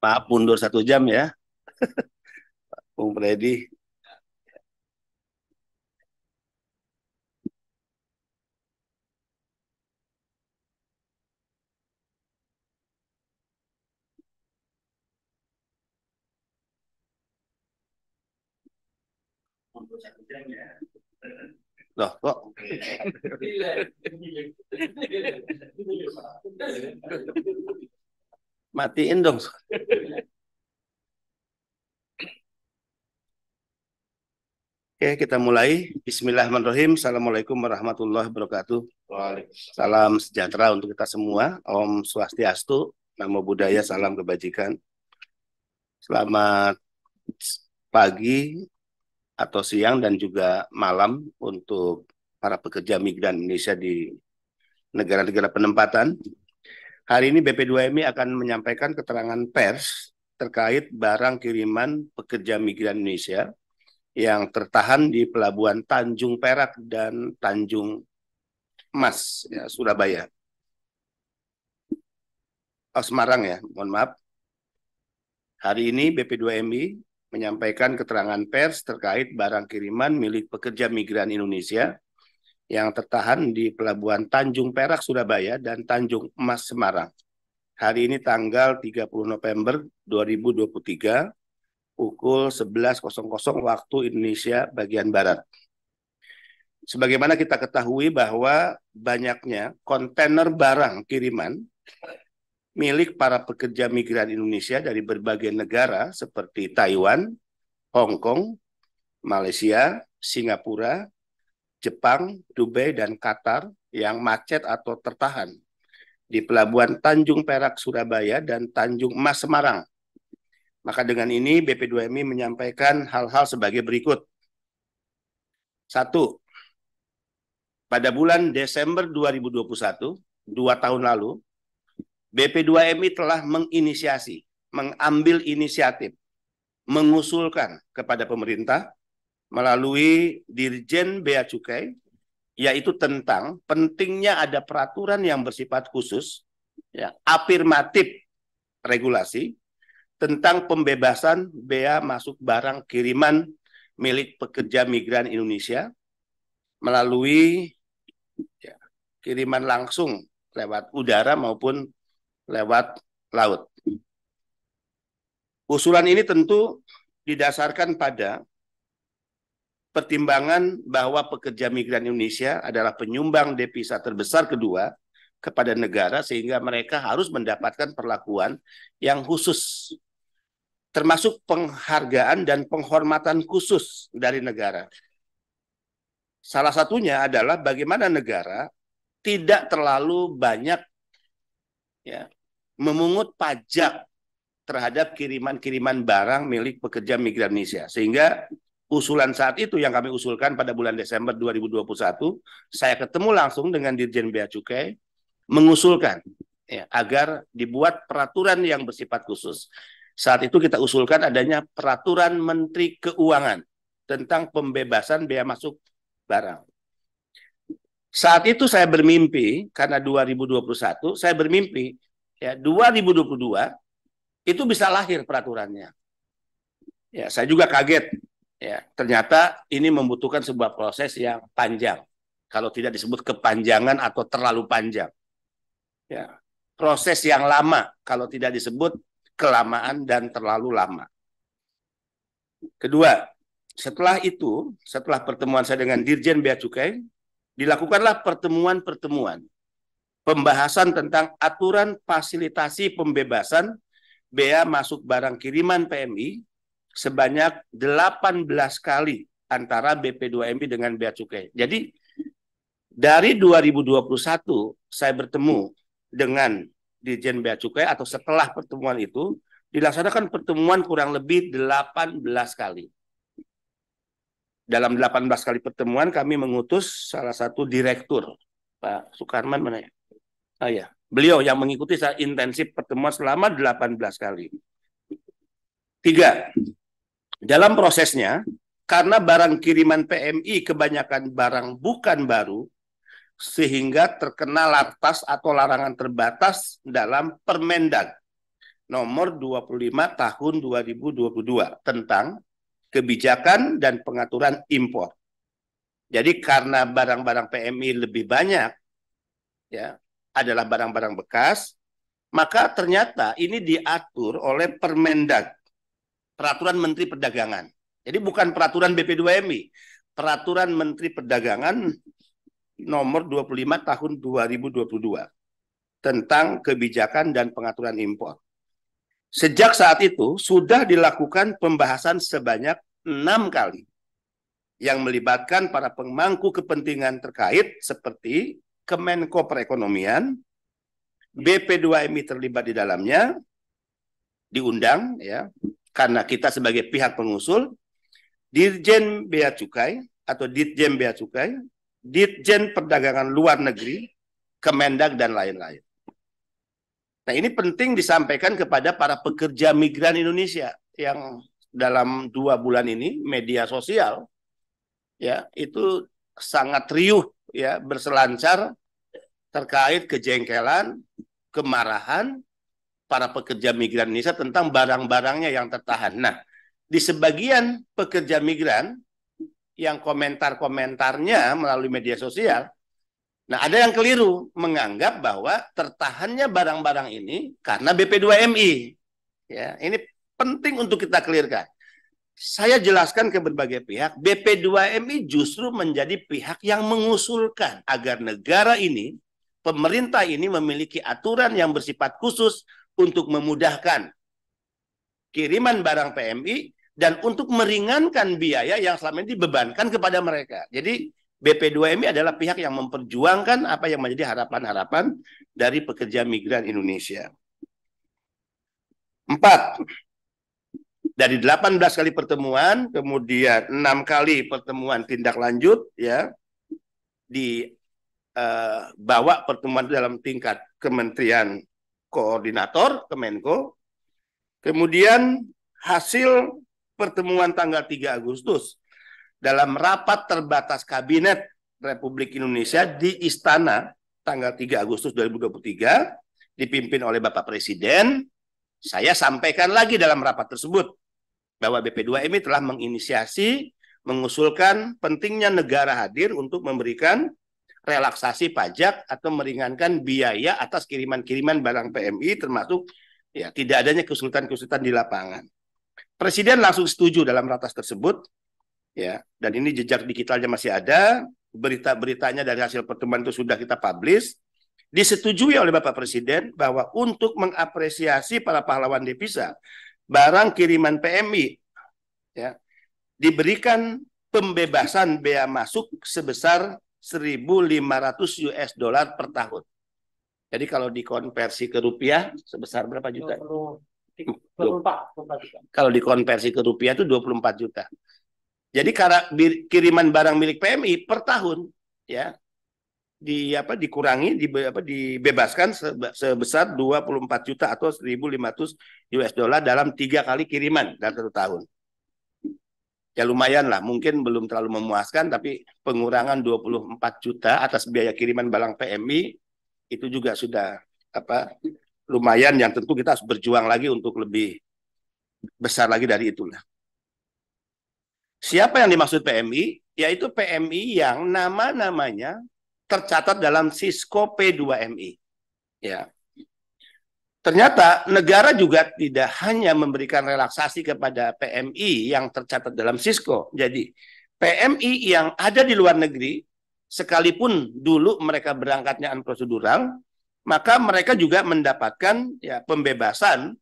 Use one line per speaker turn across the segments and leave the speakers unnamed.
Maaf mundur 1 jam ya, Bung Freddy. Loh, kok matiin dong. Oke, kita mulai. Bismillahirrahmanirrahim. Assalamualaikum warahmatullahi wabarakatuh. Salam sejahtera untuk kita semua. Om Swastiastu, Namo Buddhaya, salam kebajikan. Selamat pagi atau siang dan juga malam untuk para pekerja migran Indonesia di negara-negara penempatan. Hari ini BP2MI akan menyampaikan keterangan pers terkait barang kiriman pekerja migran Indonesia yang tertahan di Pelabuhan Tanjung Perak dan Tanjung Mas, ya, Surabaya. Oh, Semarang ya, mohon maaf. Hari ini BP2MI menyampaikan keterangan pers terkait barang kiriman milik pekerja migran Indonesia yang tertahan di Pelabuhan Tanjung Perak, Surabaya dan Tanjung Mas, Semarang. Hari ini tanggal 30 November 2023, pukul 11.00 waktu Indonesia bagian Barat. Sebagaimana kita ketahui bahwa banyaknya kontainer barang kiriman milik para pekerja migran Indonesia dari berbagai negara seperti Taiwan, Hong Kong, Malaysia, Singapura, Jepang, Dubai, dan Qatar yang macet atau tertahan di Pelabuhan Tanjung Perak, Surabaya, dan Tanjung Mas, Semarang. Maka dengan ini BP2MI menyampaikan hal-hal sebagai berikut. 1. Pada bulan Desember 2021, 2 tahun lalu, BP2MI telah mengambil inisiatif, mengusulkan kepada pemerintah melalui Dirjen Bea Cukai, yaitu tentang pentingnya ada peraturan yang bersifat khusus, ya, afirmatif regulasi, tentang pembebasan bea masuk barang kiriman milik pekerja migran Indonesia melalui, ya, kiriman langsung lewat udara maupun lewat laut. Usulan ini tentu didasarkan pada pertimbangan bahwa pekerja migran Indonesia adalah penyumbang devisa terbesar kedua kepada negara, sehingga mereka harus mendapatkan perlakuan yang khusus, termasuk penghargaan dan penghormatan khusus dari negara. Salah satunya adalah bagaimana negara tidak terlalu banyak, ya, memungut pajak terhadap kiriman-kiriman barang milik pekerja migran Indonesia. Sehingga usulan saat itu yang kami usulkan pada bulan Desember 2021, saya ketemu langsung dengan Dirjen Bea Cukai, mengusulkan, ya, agar dibuat peraturan yang bersifat khusus. Saat itu kita usulkan adanya peraturan Menteri Keuangan tentang pembebasan bea masuk barang. Saat itu saya bermimpi, karena 2021, saya bermimpi, ya, 2022 itu bisa lahir peraturannya. Ya, saya juga kaget. Ya, ternyata ini membutuhkan sebuah proses yang panjang. Kalau tidak disebut kepanjangan atau terlalu panjang. Ya, proses yang lama kalau tidak disebut kelamaan dan terlalu lama. Kedua, setelah pertemuan saya dengan Dirjen Bea Cukai, dilakukanlah pertemuan-pertemuan pembahasan tentang aturan fasilitasi pembebasan bea masuk barang kiriman PMI sebanyak 18 kali antara BP2MI dengan Bea Cukai. Jadi dari 2021 saya bertemu dengan Dirjen Bea Cukai, atau setelah pertemuan itu dilaksanakan pertemuan kurang lebih 18 kali. Dalam 18 kali pertemuan kami mengutus salah satu direktur, Pak Sukarman mana ya? Oh ya, beliau yang mengikuti secara intensif pertemuan selama 18 kali. 3. Dalam prosesnya, karena barang kiriman PMI kebanyakan barang bukan baru, sehingga terkena lartas atau larangan terbatas dalam Permendag nomor 25 tahun 2022 tentang kebijakan dan pengaturan impor. Jadi karena barang-barang PMI lebih banyak ya adalah barang-barang bekas, maka ternyata ini diatur oleh Permendag, Peraturan Menteri Perdagangan. Jadi bukan peraturan BP2MI, Peraturan Menteri Perdagangan nomor 25 tahun 2022 tentang kebijakan dan pengaturan impor. Sejak saat itu sudah dilakukan pembahasan sebanyak 6 kali yang melibatkan para pemangku kepentingan terkait seperti Kemenko Perekonomian, BP2MI terlibat di dalamnya, diundang ya, karena kita sebagai pihak pengusul, Dirjen Bea Cukai atau Ditjen Bea Cukai, Ditjen Perdagangan Luar Negeri, Kemendag dan lain-lain. Nah, ini penting disampaikan kepada para pekerja migran Indonesia yang dalam 2 bulan ini media sosial ya itu sangat riuh ya berselancar terkait kejengkelan, kemarahan para pekerja migran Indonesia tentang barang-barangnya yang tertahan. Nah, di sebagian pekerja migran yang komentar-komentarnya melalui media sosial, nah ada yang keliru menganggap bahwa tertahannya barang-barang ini karena BP2MI. Ya, ini penting untuk kita clearkan. Saya jelaskan ke berbagai pihak, BP2MI justru menjadi pihak yang mengusulkan agar negara ini, pemerintah ini memiliki aturan yang bersifat khusus untuk memudahkan kiriman barang PMI dan untuk meringankan biaya yang selama ini dibebankan kepada mereka. Jadi BP2MI adalah pihak yang memperjuangkan apa yang menjadi harapan-harapan dari pekerja migran Indonesia. 4. Dari 18 kali pertemuan, kemudian 6 kali pertemuan tindak lanjut, ya, dibawa pertemuan dalam tingkat Kementerian Koordinator, Kemenko. Kemudian hasil pertemuan tanggal 3 Agustus dalam rapat terbatas Kabinet Republik Indonesia di Istana tanggal 3 Agustus 2023, dipimpin oleh Bapak Presiden, saya sampaikan lagi dalam rapat tersebut bahwa BP2MI telah menginisiasi, mengusulkan pentingnya negara hadir untuk memberikan relaksasi pajak atau meringankan biaya atas kiriman-kiriman barang PMI, termasuk ya tidak adanya kesulitan-kesulitan di lapangan. Presiden langsung setuju dalam ratas tersebut, ya, dan ini jejak digitalnya masih ada, berita-beritanya dari hasil pertemuan itu sudah kita publish, disetujui oleh Bapak Presiden bahwa untuk mengapresiasi para pahlawan devisa, barang kiriman PMI ya diberikan pembebasan bea masuk sebesar 1.500 US dollar per tahun. Jadi kalau dikonversi ke rupiah sebesar berapa juta? 24 juta. Kalau dikonversi ke rupiah itu 24 juta. Jadi karena kiriman barang milik PMI per tahun ya dikurangi dibebaskan sebesar 24 juta atau 1.500 US dollar dalam 3 kali kiriman dalam 1 tahun. Ya lumayan lah, mungkin belum terlalu memuaskan, tapi pengurangan 24 juta atas biaya kiriman barang PMI itu juga sudah lumayan, yang tentu kita harus berjuang lagi untuk lebih besar lagi dari itulah. Siapa yang dimaksud PMI? Yaitu PMI yang nama-namanya tercatat dalam Sisko P2MI. Ya. Ternyata negara juga tidak hanya memberikan relaksasi kepada PMI yang tercatat dalam Sisko. Jadi PMI yang ada di luar negeri, sekalipun dulu mereka berangkatnya unprosedural, maka mereka juga mendapatkan ya pembebasan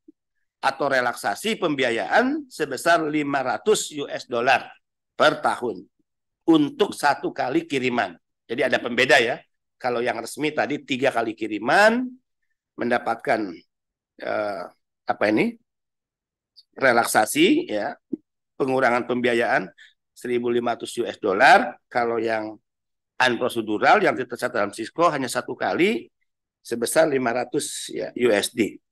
atau relaksasi pembiayaan sebesar 500 US dollar per tahun untuk 1 kali kiriman. Jadi ada pembeda ya. Kalau yang resmi tadi 3 kali kiriman mendapatkan relaksasi ya, pengurangan pembiayaan 1.500 US dollar. Kalau yang unprosedural yang tercatat dalam Sisko hanya 1 kali sebesar 500 ya, USD.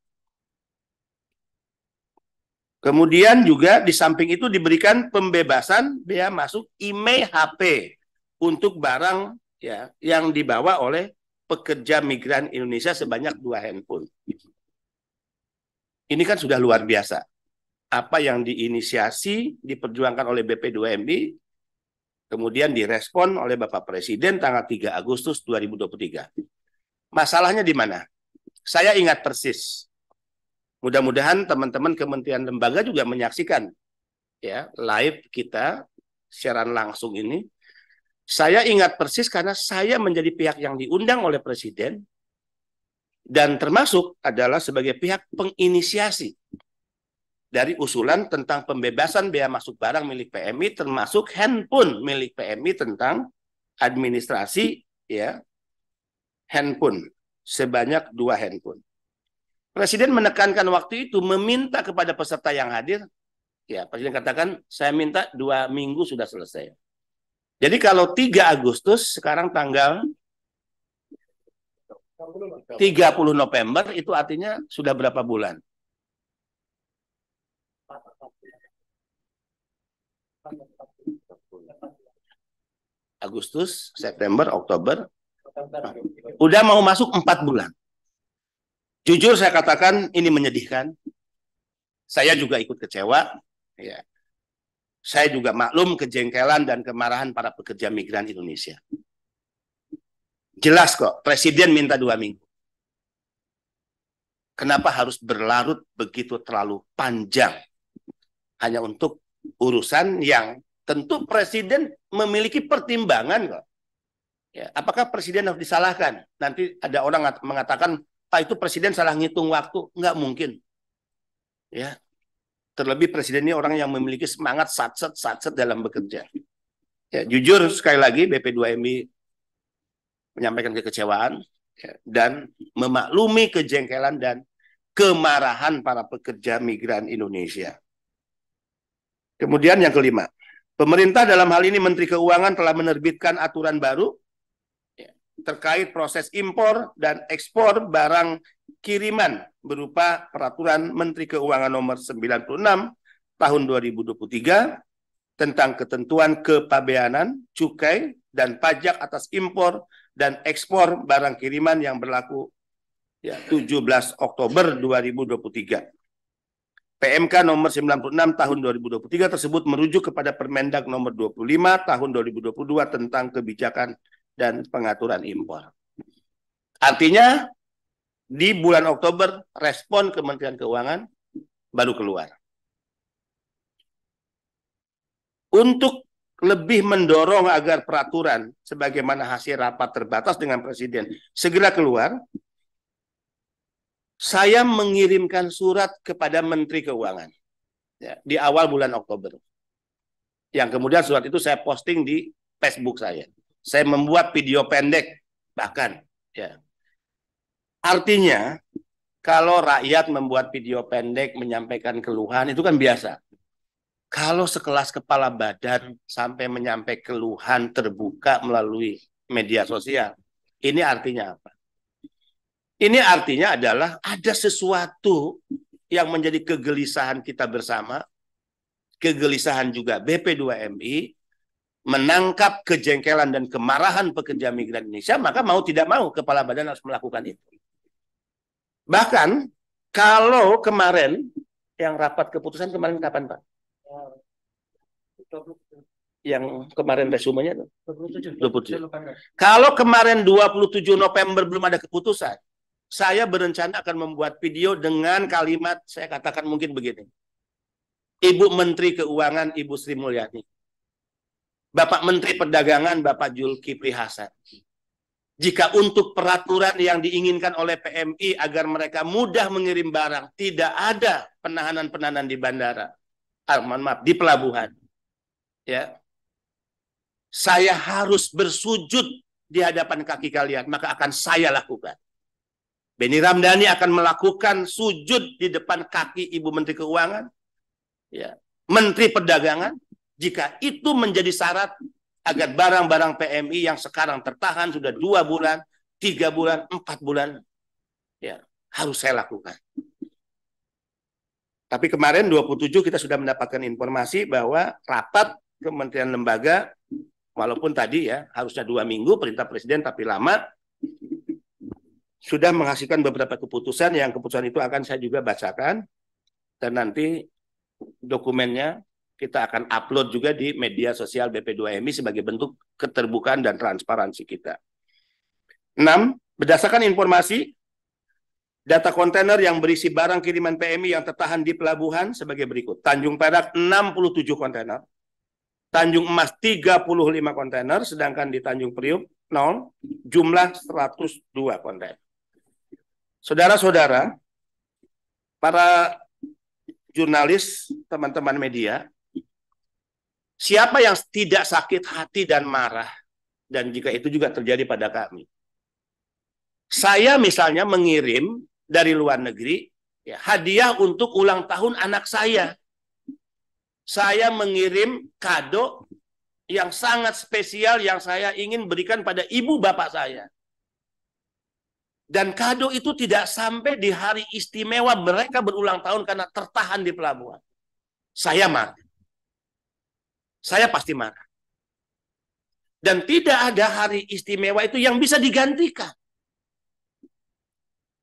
Kemudian juga di samping itu diberikan pembebasan bea masuk IMEI HP untuk barang ya yang dibawa oleh pekerja migran Indonesia sebanyak 2 handphone. Ini kan sudah luar biasa. Apa yang diinisiasi, diperjuangkan oleh BP2MI, kemudian direspon oleh Bapak Presiden tanggal 3 Agustus 2023. Masalahnya di mana? Saya ingat persis. Mudah-mudahan teman-teman kementerian lembaga juga menyaksikan ya live kita siaran langsung ini. Saya ingat persis karena saya menjadi pihak yang diundang oleh Presiden dan termasuk adalah sebagai pihak penginisiasi dari usulan tentang pembebasan bea masuk barang milik PMI, termasuk handphone milik PMI tentang administrasi ya handphone sebanyak 2 handphone. Presiden menekankan waktu itu meminta kepada peserta yang hadir, ya Presiden katakan saya minta 2 minggu sudah selesai. Jadi kalau 3 Agustus sekarang tanggal 30 November itu artinya sudah berapa bulan? Agustus, September, Oktober, udah mau masuk 4 bulan. Jujur saya katakan ini menyedihkan. Saya juga ikut kecewa. Ya. Saya juga maklum kejengkelan dan kemarahan para pekerja migran Indonesia. Jelas kok, Presiden minta 2 minggu. Kenapa harus berlarut begitu terlalu panjang? Hanya untuk urusan yang tentu Presiden memiliki pertimbangan kok. Ya, apakah Presiden harus disalahkan? Nanti ada orang mengatakan, Pak itu Presiden salah ngitung waktu. Nggak mungkin. Ya, terlebih Presiden ini orang yang memiliki semangat satset dalam bekerja. Ya, jujur sekali lagi BP2MI menyampaikan kekecewaan ya, dan memaklumi kejengkelan dan kemarahan para pekerja migran Indonesia. Kemudian yang kelima, pemerintah dalam hal ini Menteri Keuangan telah menerbitkan aturan baru ya, terkait proses impor dan ekspor barang kiriman berupa peraturan Menteri Keuangan nomor 96 tahun 2023 tentang ketentuan kepabeanan, cukai, dan pajak atas impor dan ekspor barang kiriman yang berlaku ya, 17 Oktober 2023. PMK nomor 96 tahun 2023 tersebut merujuk kepada Permendag nomor 25 tahun 2022 tentang kebijakan dan pengaturan impor. Artinya di bulan Oktober respon Kementerian Keuangan baru keluar. Untuk lebih mendorong agar peraturan sebagaimana hasil rapat terbatas dengan Presiden segera keluar, saya mengirimkan surat kepada Menteri Keuangan ya, di awal bulan Oktober. Yang kemudian surat itu saya posting di Facebook saya. Saya membuat video pendek bahkan. Ya. Artinya kalau rakyat membuat video pendek menyampaikan keluhan itu kan biasa. Kalau sekelas kepala badan sampai menyampaikan keluhan terbuka melalui media sosial, ini artinya apa? Ini artinya adalah ada sesuatu yang menjadi kegelisahan kita bersama, kegelisahan juga BP2MI, menangkap kejengkelan dan kemarahan pekerja migran Indonesia, maka mau tidak mau kepala badan harus melakukan itu. Bahkan kalau kemarin yang rapat keputusan kemarin kapan Pak? Yang kemarin resumenya 27. Kalau kemarin 27 November belum ada keputusan, saya berencana akan membuat video dengan kalimat, saya katakan mungkin begini. Ibu Menteri Keuangan, Ibu Sri Mulyani. Bapak Menteri Perdagangan, Bapak Zulkifli Hasan. Jika untuk peraturan yang diinginkan oleh PMI agar mereka mudah mengirim barang, tidak ada penahanan-penahanan di bandara, maaf, di pelabuhan. Ya, saya harus bersujud di hadapan kaki kalian, maka akan saya lakukan. Benny Ramdhani akan melakukan sujud di depan kaki Ibu Menteri Keuangan, ya, Menteri Perdagangan, jika itu menjadi syarat agar barang-barang PMI yang sekarang tertahan sudah 2 bulan, 3 bulan, 4 bulan, ya, harus saya lakukan. Tapi kemarin 27 kita sudah mendapatkan informasi bahwa rapat Kementerian Lembaga, walaupun tadi ya harusnya 2 minggu perintah Presiden tapi lama, sudah menghasilkan beberapa keputusan yang keputusan itu akan saya juga bacakan. Dan nanti dokumennya kita akan upload juga di media sosial BP2MI sebagai bentuk keterbukaan dan transparansi kita. 6. Berdasarkan informasi, data kontainer yang berisi barang kiriman PMI yang tertahan di pelabuhan sebagai berikut. Tanjung Perak 67 kontainer, Tanjung Emas 35 kontainer, sedangkan di Tanjung Priuk 0, jumlah 102 kontainer. Saudara-saudara, para jurnalis, teman-teman media, siapa yang tidak sakit hati dan marah, dan jika itu juga terjadi pada kami. Saya misalnya mengirim dari luar negeri ya, hadiah untuk ulang tahun anak saya. Saya mengirim kado yang sangat spesial yang saya ingin berikan pada ibu bapak saya. Dan kado itu tidak sampai di hari istimewa mereka berulang tahun karena tertahan di pelabuhan. Saya marah. Saya pasti marah. Dan tidak ada hari istimewa itu yang bisa digantikan.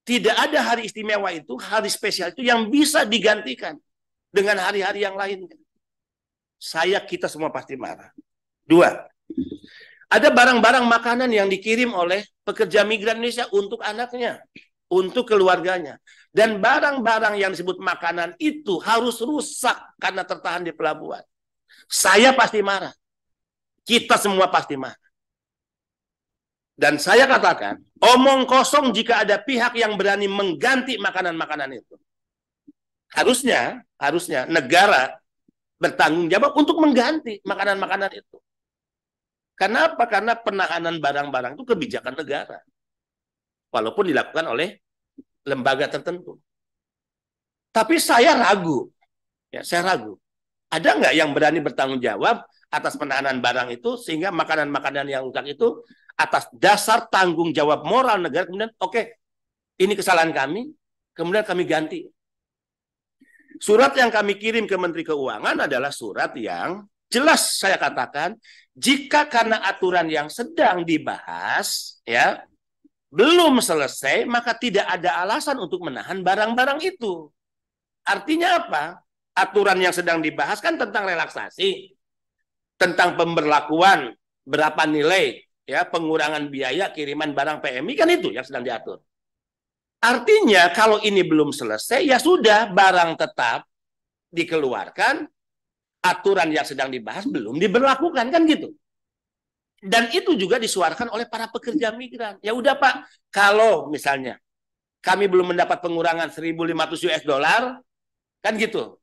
Tidak ada hari istimewa itu, hari spesial itu yang bisa digantikan dengan hari-hari yang lainnya. Kita semua pasti marah. 2. Ada barang-barang makanan yang dikirim oleh pekerja migran Indonesia untuk anaknya, untuk keluarganya. Dan barang-barang yang disebut makanan itu harus rusak karena tertahan di pelabuhan. Saya pasti marah. Kita semua pasti marah. Dan saya katakan, omong kosong jika ada pihak yang berani mengganti makanan-makanan itu. Harusnya negara bertanggung jawab untuk mengganti makanan-makanan itu. Kenapa? Karena penahanan barang-barang itu kebijakan negara. Walaupun dilakukan oleh lembaga tertentu. Tapi saya ragu. Saya ragu. Ada nggak yang berani bertanggung jawab atas penahanan barang itu sehingga makanan-makanan yang rusak itu atas dasar tanggung jawab moral negara kemudian oke, ini kesalahan kami, kemudian kami ganti. Surat yang kami kirim ke Menteri Keuangan adalah surat yang jelas saya katakan, jika karena aturan yang sedang dibahas, ya belum selesai, maka tidak ada alasan untuk menahan barang-barang itu. Artinya apa? Aturan yang sedang dibahas kan tentang relaksasi, tentang pemberlakuan berapa nilai, ya pengurangan biaya kiriman barang PMI kan itu yang sedang diatur. Artinya kalau ini belum selesai, ya sudah barang tetap dikeluarkan, aturan yang sedang dibahas belum diberlakukan kan gitu. Dan itu juga disuarakan oleh para pekerja migran. Ya udah Pak, kalau misalnya kami belum mendapat pengurangan 1.500 US dollar, kan gitu.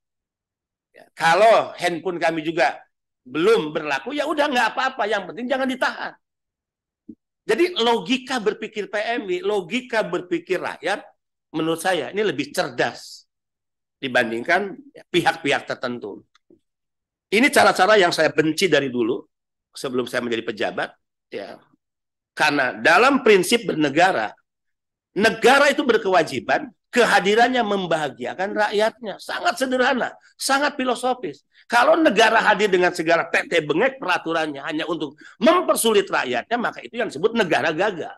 Ya, kalau handphone kami juga belum berlaku, ya udah nggak apa-apa. Yang penting jangan ditahan. Jadi logika berpikir PMI, logika berpikir rakyat, menurut saya ini lebih cerdas dibandingkan pihak-pihak tertentu. Ini cara-cara yang saya benci dari dulu sebelum saya menjadi pejabat, ya. Karena dalam prinsip bernegara, negara itu berkewajiban kehadirannya membahagiakan rakyatnya. Sangat sederhana, sangat filosofis. Kalau negara hadir dengan segala tete bengek peraturannya hanya untuk mempersulit rakyatnya, maka itu yang disebut negara gagal.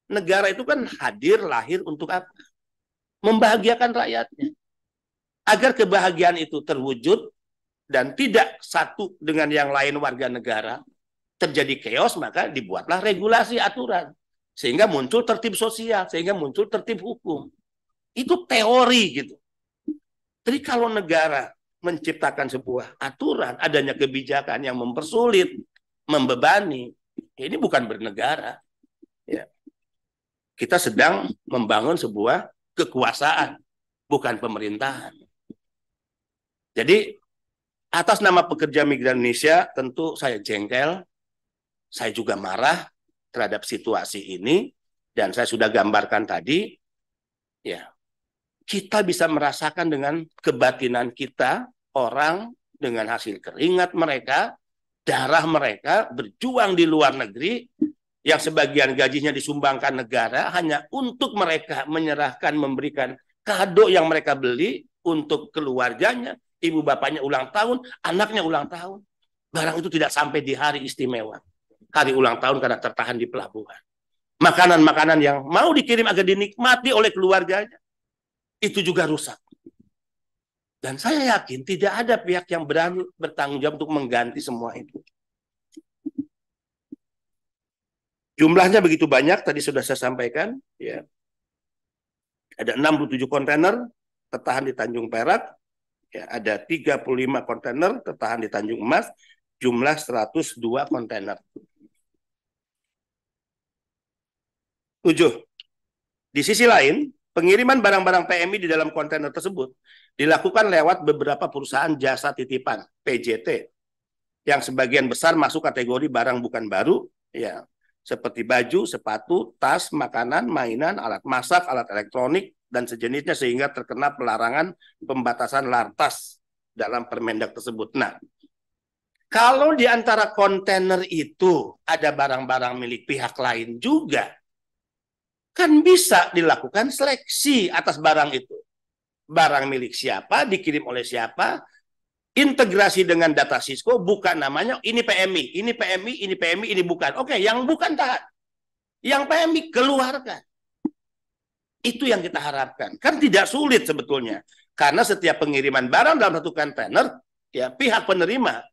Negara itu kan hadir, lahir untuk apa? Membahagiakan rakyatnya. Agar kebahagiaan itu terwujud dan tidak satu dengan yang lain warga negara, terjadi chaos, maka dibuatlah regulasi aturan. Sehingga muncul tertib sosial, sehingga muncul tertib hukum. Itu teori gitu. Jadi kalau negara menciptakan sebuah aturan, adanya kebijakan yang mempersulit, membebani, ini bukan bernegara. Ya. Kita sedang membangun sebuah kekuasaan, bukan pemerintahan. Jadi atas nama pekerja migran Indonesia, tentu saya jengkel, saya juga marah terhadap situasi ini, dan saya sudah gambarkan tadi, ya kita bisa merasakan dengan kebatinan kita, orang dengan hasil keringat mereka, darah mereka, berjuang di luar negeri, yang sebagian gajinya disumbangkan negara, hanya untuk mereka menyerahkan, memberikan kado yang mereka beli untuk keluarganya, ibu bapaknya ulang tahun, anaknya ulang tahun. Barang itu tidak sampai di hari istimewa. Hari ulang tahun karena tertahan di pelabuhan. Makanan-makanan yang mau dikirim agar dinikmati oleh keluarganya, itu juga rusak. Dan saya yakin tidak ada pihak yang berani bertanggung jawab untuk mengganti semua itu. Jumlahnya begitu banyak, tadi sudah saya sampaikan. Ya. Ada 67 kontainer tertahan di Tanjung Perak. Ya, ada 35 kontainer tertahan di Tanjung Emas. Jumlah 102 kontainer. 7. Di sisi lain, pengiriman barang-barang PMI di dalam kontainer tersebut dilakukan lewat beberapa perusahaan jasa titipan (PJT) yang sebagian besar masuk kategori barang bukan baru, ya, seperti baju, sepatu, tas, makanan, mainan, alat masak, alat elektronik, dan sejenisnya, sehingga terkena pelarangan pembatasan lartas dalam Permendak tersebut. Nah, kalau di antara kontainer itu ada barang-barang milik pihak lain juga, kan bisa dilakukan seleksi atas barang itu. Barang milik siapa, dikirim oleh siapa, integrasi dengan data Cisco, bukan namanya ini PMI, ini PMI, ini PMI, ini bukan. Oke, yang bukan tahan. Yang PMI keluarkan. Itu yang kita harapkan. Kan tidak sulit sebetulnya. Karena setiap pengiriman barang dalam satu kontainer, ya, pihak penerima,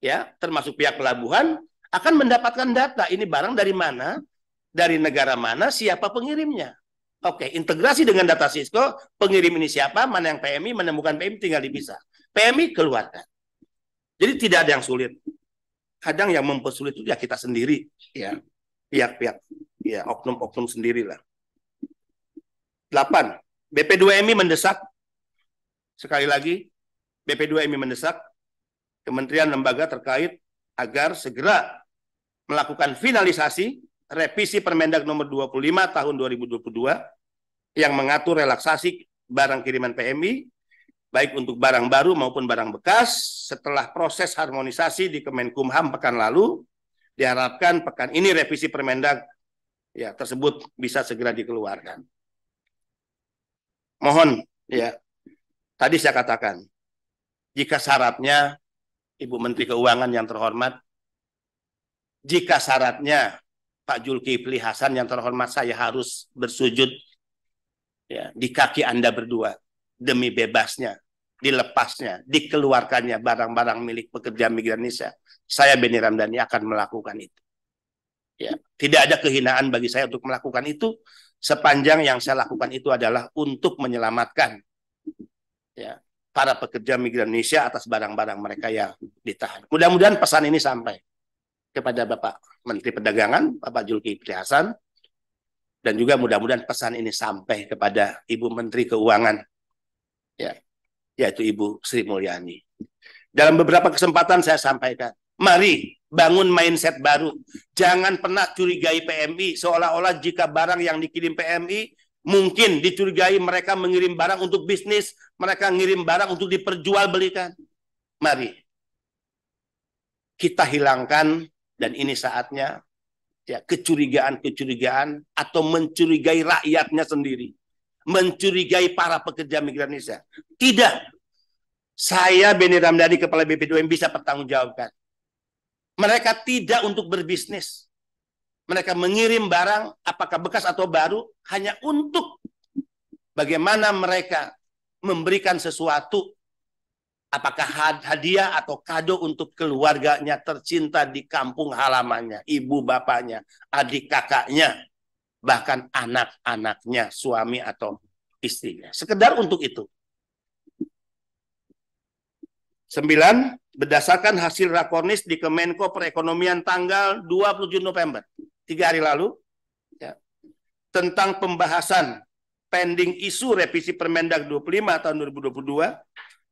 ya, termasuk pihak pelabuhan, akan mendapatkan data. Ini barang dari mana, dari negara mana, siapa pengirimnya. Oke, integrasi dengan data Cisco, pengirim ini siapa, mana yang PMI, menemukan PMI, tinggal dipisah. PMI keluarkan. Jadi tidak ada yang sulit. Kadang yang mempersulit itu ya kita sendiri, ya, pihak-pihak, ya, oknum-oknum sendirilah. 8. BP2MI mendesak, sekali lagi, BP2MI mendesak kementerian lembaga terkait agar segera melakukan finalisasi revisi Permendag nomor 25 tahun 2022 yang mengatur relaksasi barang kiriman PMI, baik untuk barang baru maupun barang bekas. Setelah proses harmonisasi di Kemenkumham pekan lalu, diharapkan pekan ini revisi Permendag, ya, tersebut bisa segera dikeluarkan. Mohon, ya, tadi saya katakan, jika syaratnya, Ibu Menteri Keuangan yang terhormat, jika syaratnya Pak Zulkifli Hasan yang terhormat, saya harus bersujud, ya, di kaki Anda berdua demi bebasnya, dilepasnya, dikeluarkannya barang-barang milik pekerja migran Indonesia. Saya Benny Ramdhani akan melakukan itu. Ya, tidak ada kehinaan bagi saya untuk melakukan itu, sepanjang yang saya lakukan itu adalah untuk menyelamatkan, ya, para pekerja migran Indonesia atas barang-barang mereka yang ditahan. Mudah-mudahan pesan ini sampai kepada Bapak Menteri Perdagangan, Bapak Zulkifli Hasan, dan juga mudah-mudahan pesan ini sampai kepada Ibu Menteri Keuangan, ya, yaitu Ibu Sri Mulyani. Dalam beberapa kesempatan saya sampaikan, mari bangun mindset baru. Jangan pernah curigai PMI, seolah-olah jika barang yang dikirim PMI, mungkin dicurigai mereka mengirim barang untuk bisnis, mereka ngirim barang untuk diperjualbelikan. Mari kita hilangkan, dan ini saatnya, ya, kecurigaan-kecurigaan atau mencurigai rakyatnya sendiri, mencurigai para pekerja migran Indonesia. Tidak. Saya Benny Ramdhani, Kepala BP2M, bisa pertanggungjawabkan. Mereka tidak untuk berbisnis. Mereka mengirim barang, apakah bekas atau baru, hanya untuk bagaimana mereka memberikan sesuatu, apakah hadiah atau kado untuk keluarganya tercinta di kampung halamannya, ibu bapaknya, adik kakaknya, bahkan anak-anaknya, suami atau istrinya. Sekedar untuk itu. 9. Berdasarkan hasil rakornis di Kemenko Perekonomian tanggal 27 November, 3 hari lalu, ya, tentang pembahasan pending isu revisi Permendag 25 tahun 2022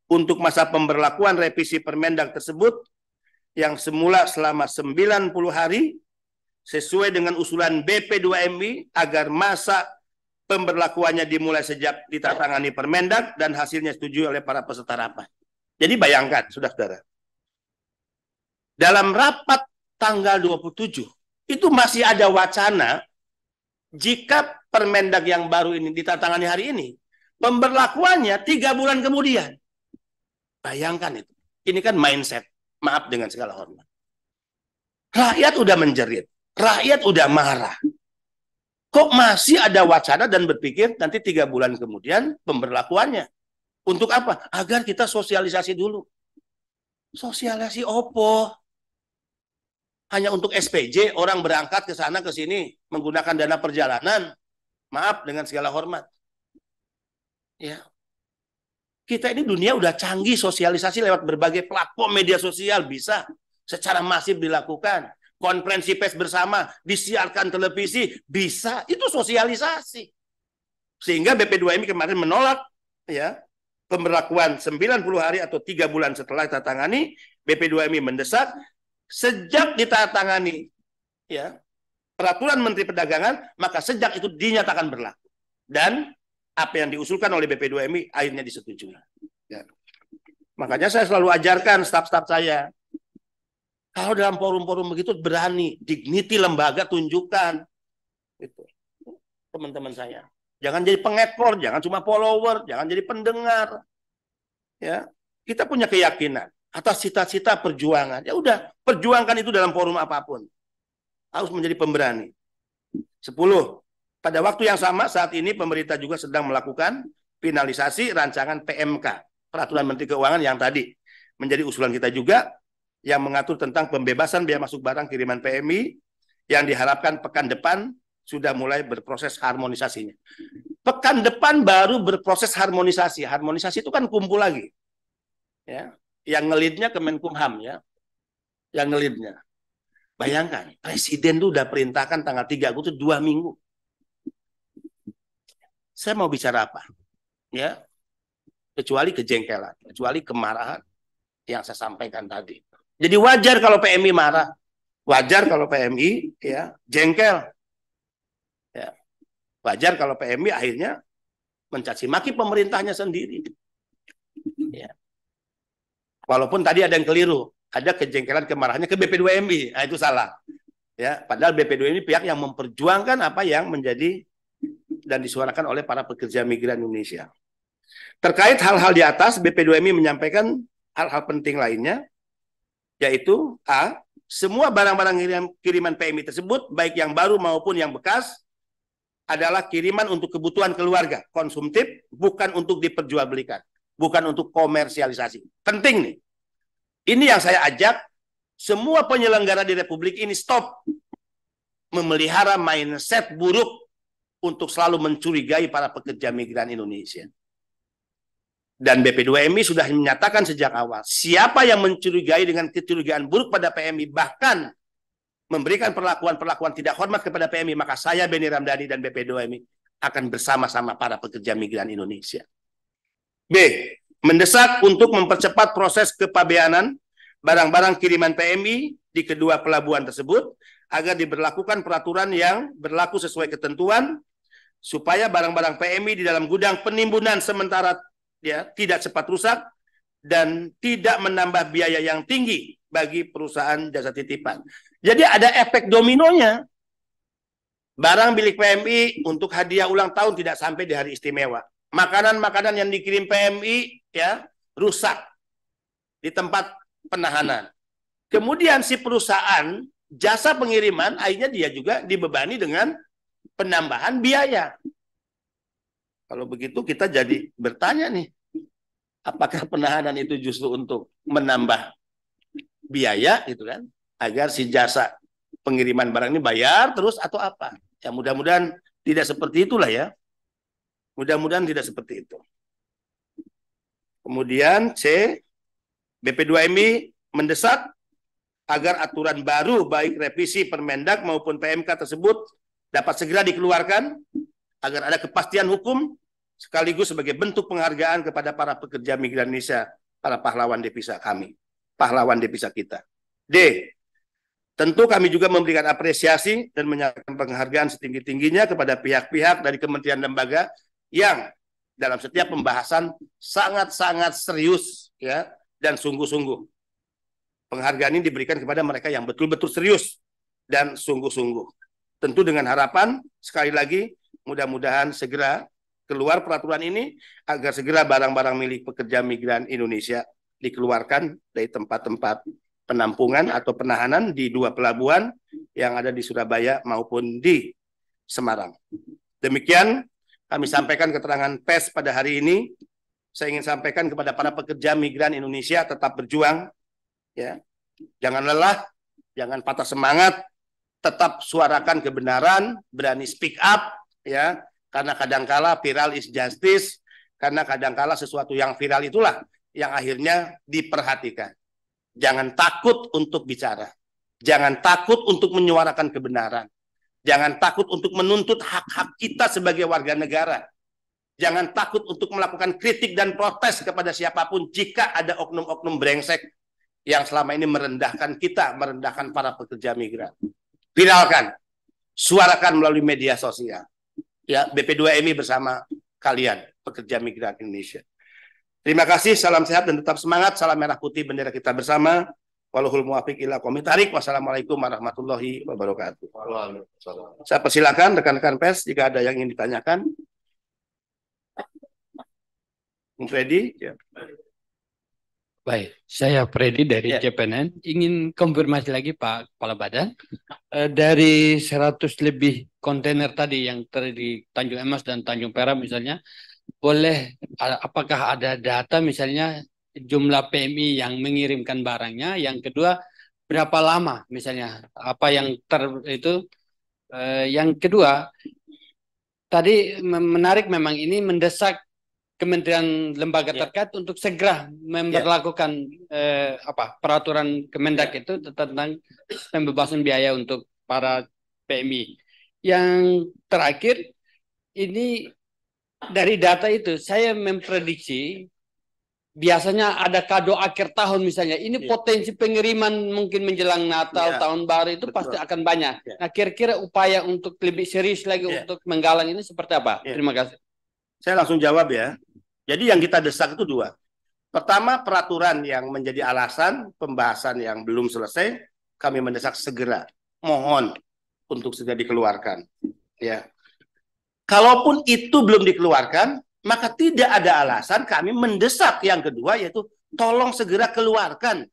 untuk masa pemberlakuan revisi Permendag tersebut yang semula selama 90 hari sesuai dengan usulan BP2MI agar masa pemberlakuannya dimulai sejak ditandatangani Permendag dan hasilnya disetujui oleh para peserta rapat. Jadi bayangkan, saudara-saudara, dalam rapat tanggal 27, itu masih ada wacana jika Permendag yang baru ini ditandatangani hari ini, pemberlakuannya 3 bulan kemudian. Bayangkan itu. Ini kan mindset, maaf dengan segala hormat. Rakyat udah menjerit, rakyat udah marah. Kok masih ada wacana dan berpikir nanti 3 bulan kemudian pemberlakuannya? Untuk apa? Agar kita sosialisasi dulu. Sosialisasi opo? Hanya untuk SPJ, orang berangkat ke sana ke sini menggunakan dana perjalanan. Maaf dengan segala hormat. Ya. Kita ini dunia udah canggih, sosialisasi lewat berbagai platform media sosial bisa secara masif dilakukan. Konferensi pers bersama, disiarkan televisi, bisa. Itu sosialisasi. Sehingga BP2MI kemarin menolak ya pemberlakuan 90 hari atau 3 bulan setelah ditandatangani. BP2MI mendesak sejak ditandatangani ya peraturan Menteri Perdagangan, maka sejak itu dinyatakan berlaku. Dan apa yang diusulkan oleh BP2MI akhirnya disetujui. Ya. Makanya saya selalu ajarkan staf-staf saya, kalau dalam forum-forum begitu berani, dignity lembaga tunjukkan. Itu teman-teman saya. Jangan jadi pengekor, jangan cuma follower, jangan jadi pendengar. Ya, kita punya keyakinan atas cita-cita perjuangan. Ya udah, perjuangkan itu dalam forum apapun. Harus menjadi pemberani. 10. Pada waktu yang sama saat ini pemerintah juga sedang melakukan finalisasi rancangan PMK, Peraturan Menteri Keuangan yang tadi menjadi usulan kita juga yang mengatur tentang pembebasan biaya masuk barang kiriman PMI yang diharapkan pekan depan sudah mulai berproses harmonisasinya. Pekan depan baru berproses harmonisasi. Harmonisasi itu kan kumpul lagi. Ya, yang ngelidnya Kemenkumham ya. Yang ngelidnya. Bayangkan, Presiden itu udah perintahkan tanggal 3 Agustus 2 minggu. Saya mau bicara apa? Ya, kecuali kejengkelan, kecuali kemarahan yang saya sampaikan tadi. Jadi wajar kalau PMI marah, wajar kalau PMI ya jengkel, ya wajar kalau PMI akhirnya mencaci maki pemerintahnya sendiri. Ya. Walaupun tadi ada yang keliru, ada kejengkelan kemarahannya ke BP2MI, nah, itu salah. Ya, padahal BP2MI pihak yang memperjuangkan apa yang menjadi dan disuarakan oleh para pekerja migran Indonesia. Terkait hal-hal di atas, BP2MI menyampaikan hal-hal penting lainnya, yaitu A, semua barang-barang kiriman PMI tersebut, baik yang baru maupun yang bekas, adalah kiriman untuk kebutuhan keluarga, konsumtif, bukan untuk diperjualbelikan, bukan untuk komersialisasi. Penting nih. Ini yang saya ajak, semua penyelenggara di Republik ini stop memelihara mindset buruk untuk selalu mencurigai para pekerja migran Indonesia. Dan BP2MI sudah menyatakan sejak awal, siapa yang mencurigai dengan kecurigaan buruk pada PMI, bahkan memberikan perlakuan-perlakuan tidak hormat kepada PMI, maka saya, Benny Ramdhani, dan BP2MI akan bersama-sama para pekerja migran Indonesia. B. Mendesak untuk mempercepat proses kepabeanan barang-barang kiriman PMI di kedua pelabuhan tersebut, agar diberlakukan peraturan yang berlaku sesuai ketentuan, supaya barang-barang PMI di dalam gudang penimbunan sementara ya tidak cepat rusak dan tidak menambah biaya yang tinggi bagi perusahaan jasa titipan. Jadi ada efek dominonya. Barang milik PMI untuk hadiah ulang tahun tidak sampai di hari istimewa. Makanan-makanan yang dikirim PMI ya rusak di tempat penahanan. Kemudian si perusahaan jasa pengiriman akhirnya dia juga dibebani dengan penambahan biaya. Kalau begitu kita jadi bertanya nih, apakah penahanan itu justru untuk menambah biaya gitu kan, agar si jasa pengiriman barang ini bayar terus atau apa? Ya mudah-mudahan tidak seperti itulah ya. Mudah-mudahan tidak seperti itu. Kemudian C, BP2MI mendesak agar aturan baru baik revisi Permendak maupun PMK tersebut dapat segera dikeluarkan agar ada kepastian hukum sekaligus sebagai bentuk penghargaan kepada para pekerja migran Indonesia, para pahlawan devisa kami, pahlawan devisa kita. D. Tentu kami juga memberikan apresiasi dan menyatakan penghargaan setinggi-tingginya kepada pihak-pihak dari kementerian lembaga yang dalam setiap pembahasan sangat-sangat serius ya dan sungguh-sungguh. Penghargaan ini diberikan kepada mereka yang betul-betul serius dan sungguh-sungguh. Tentu dengan harapan sekali lagi mudah-mudahan segera keluar peraturan ini agar segera barang-barang milik pekerja migran Indonesia dikeluarkan dari tempat-tempat penampungan atau penahanan di dua pelabuhan yang ada di Surabaya maupun di Semarang. Demikian kami sampaikan keterangan pers pada hari ini. saya ingin sampaikan kepada para pekerja migran Indonesia, tetap berjuang, ya, jangan lelah, jangan patah semangat, tetap suarakan kebenaran, berani speak up, ya, karena kadangkala viral is justice, karena kadangkala sesuatu yang viral itulah yang akhirnya diperhatikan. Jangan takut untuk bicara, jangan takut untuk menyuarakan kebenaran, jangan takut untuk menuntut hak-hak kita sebagai warga negara. Jangan takut untuk melakukan kritik dan protes kepada siapapun jika ada oknum-oknum brengsek yang selama ini merendahkan kita, merendahkan para pekerja migran. Viralkan, suarakan melalui media sosial. Ya, BP2MI bersama kalian, pekerja migran Indonesia. Terima kasih, salam sehat dan tetap semangat. Salam merah putih bendera kita bersama. Waluhul muwafiq ila aqwamit thariq. Wassalamualaikum warahmatullahi wabarakatuh. Saya persilakan rekan-rekan pers jika ada yang ingin ditanyakan. Freddy, ya.
Baik, saya Freddy dari
Ya.
CPNN. Ingin konfirmasi lagi Pak Kepala Badan. Dari 100 lebih kontainer tadi yang di Tanjung Emas dan Tanjung Perak misalnya, apakah ada data misalnya jumlah PMI yang mengirimkan barangnya? Yang kedua, berapa lama misalnya? Apa yang yang kedua, tadi menarik memang ini mendesak kementerian lembaga terkait untuk segera memberlakukan peraturan Kemendak itu tentang pembebasan biaya untuk para PMI. Yang terakhir, ini dari data itu saya memprediksi biasanya ada kado akhir tahun misalnya. Ini potensi pengiriman mungkin menjelang Natal, tahun baru itu pasti akan banyak. Nah, kira-kira upaya untuk lebih serius lagi untuk menggalang ini seperti apa? Terima kasih.
Saya langsung jawab ya. Jadi yang kita desak itu dua. Pertama, peraturan yang menjadi alasan pembahasan yang belum selesai, kami mendesak segera. Mohon untuk segera dikeluarkan. Ya. Kalaupun itu belum dikeluarkan, maka tidak ada alasan kami mendesak yang kedua, yaitu tolong segera keluarkan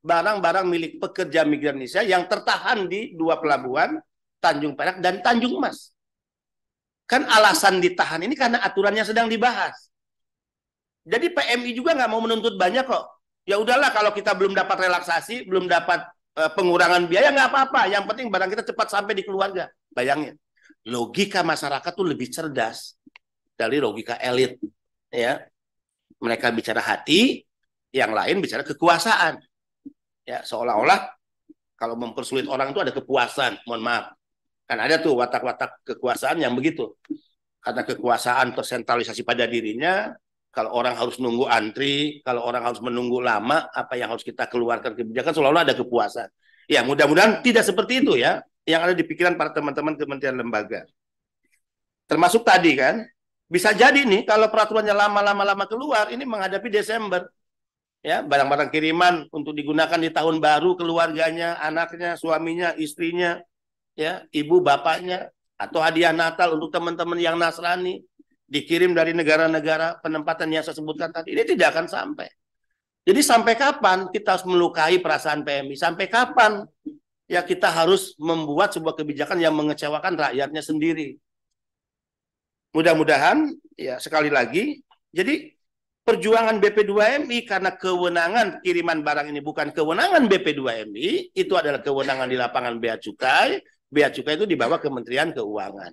barang-barang milik pekerja migran Indonesia yang tertahan di dua pelabuhan, Tanjung Perak dan Tanjung Emas. Kan alasan ditahan ini karena aturannya sedang dibahas. Jadi PMI juga nggak mau menuntut banyak kok. Ya udahlah, kalau kita belum dapat relaksasi, belum dapat pengurangan biaya, nggak apa-apa. Yang penting barang kita cepat sampai di keluarga. Bayangin, logika masyarakat tuh lebih cerdas dari logika elit. Ya, mereka bicara hati, yang lain bicara kekuasaan. Ya, seolah-olah kalau mempersulit orang itu ada kepuasan. Mohon maaf, kan ada tuh watak-watak kekuasaan yang begitu. Karena kekuasaan tersentralisasi pada dirinya. Kalau orang harus nunggu antri, kalau orang harus menunggu lama, apa yang harus kita keluarkan kebijakan, seolah-olah ada kepuasan. Ya, mudah-mudahan tidak seperti itu ya, yang ada di pikiran para teman-teman kementerian lembaga. Termasuk tadi kan, bisa jadi nih kalau peraturannya lama-lama keluar, ini menghadapi Desember. Ya, barang-barang kiriman untuk digunakan di tahun baru keluarganya, anaknya, suaminya, istrinya, ya, ibu bapaknya, atau hadiah Natal untuk teman-teman yang Nasrani. Dikirim dari negara-negara penempatan yang saya sebutkan tadi, ini tidak akan sampai. Jadi sampai kapan kita harus melukai perasaan PMI? Sampai kapan ya kita harus membuat sebuah kebijakan yang mengecewakan rakyatnya sendiri? Mudah-mudahan ya sekali lagi, jadi perjuangan BP2MI karena kewenangan kiriman barang ini bukan kewenangan BP2MI, itu adalah kewenangan di lapangan Bea Cukai. Bea Cukai itu di bawah Kementerian Keuangan.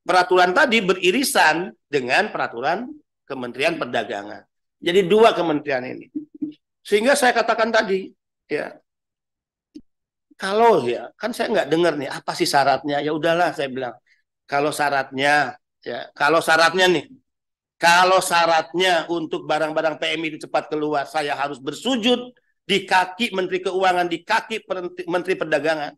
Peraturan tadi beririsan dengan peraturan Kementerian Perdagangan. Jadi dua kementerian ini. Sehingga saya katakan tadi, ya, kalau ya, kan saya nggak dengar nih, apa sih syaratnya? Ya udahlah, saya bilang, kalau syaratnya, ya, kalau syaratnya untuk barang-barang PMI itu cepat keluar, saya harus bersujud di kaki Menteri Keuangan, di kaki Menteri Perdagangan.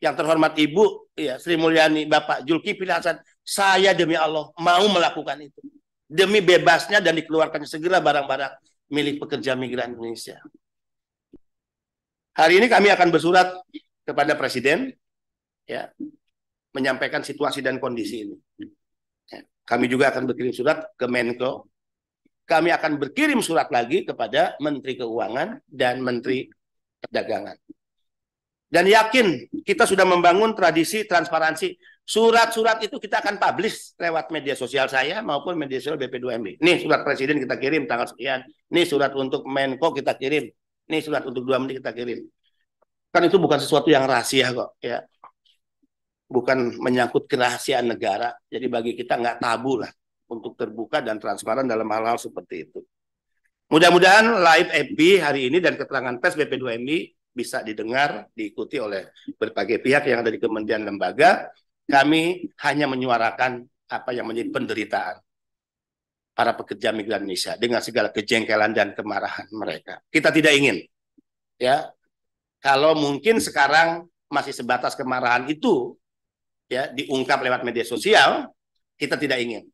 Yang terhormat Ibu ya Sri Mulyani, Bapak Zulkifli Hasan, saya demi Allah mau melakukan itu demi bebasnya dan dikeluarkannya segera barang-barang milik pekerja migran Indonesia. Hari ini kami akan bersurat kepada Presiden ya, menyampaikan situasi dan kondisi ini. Ya, kami juga akan berkirim surat ke Menko. Kami akan berkirim surat lagi kepada Menteri Keuangan dan Menteri Perdagangan. Dan yakin kita sudah membangun tradisi transparansi. Surat-surat itu kita akan publish lewat media sosial saya maupun media sosial BP2MI. Nih surat presiden kita kirim tanggal sekian. Nih surat untuk Menko kita kirim. Nih surat untuk 2 Menteri kita kirim. Kan itu bukan sesuatu yang rahasia kok, ya. Bukan menyangkut kerahasiaan negara. Jadi bagi kita nggak tabu lah untuk terbuka dan transparan dalam hal-hal seperti itu. Mudah-mudahan live FB hari ini dan keterangan pers BP2MI bisa didengar, diikuti oleh berbagai pihak yang ada di kementerian lembaga. Kami hanya menyuarakan apa yang menjadi penderitaan para pekerja migran Indonesia dengan segala kejengkelan dan kemarahan mereka. Kita tidak ingin, ya, kalau mungkin sekarang masih sebatas kemarahan itu, ya, diungkap lewat media sosial, kita tidak ingin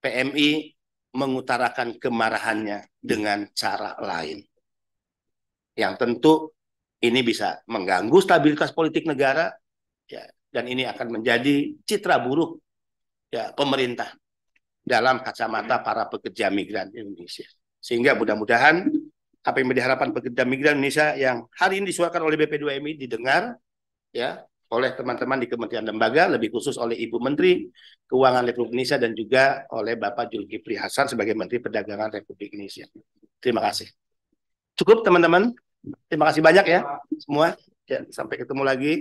PMI mengutarakan kemarahannya dengan cara lain. Yang tentu ini bisa mengganggu stabilitas politik negara, ya, dan ini akan menjadi citra buruk, ya, pemerintah dalam kacamata para pekerja migran Indonesia. Sehingga mudah-mudahan apa yang menjadi harapan pekerja migran Indonesia yang hari ini disuarakan oleh BP2MI didengar, ya, oleh teman-teman di kementerian lembaga, lebih khusus oleh Ibu Menteri Keuangan Republik Indonesia dan juga oleh Bapak Zulkifli Hasan sebagai Menteri Perdagangan Republik Indonesia. Terima kasih. Cukup teman-teman. Terima kasih banyak ya semua. Ya, sampai ketemu lagi.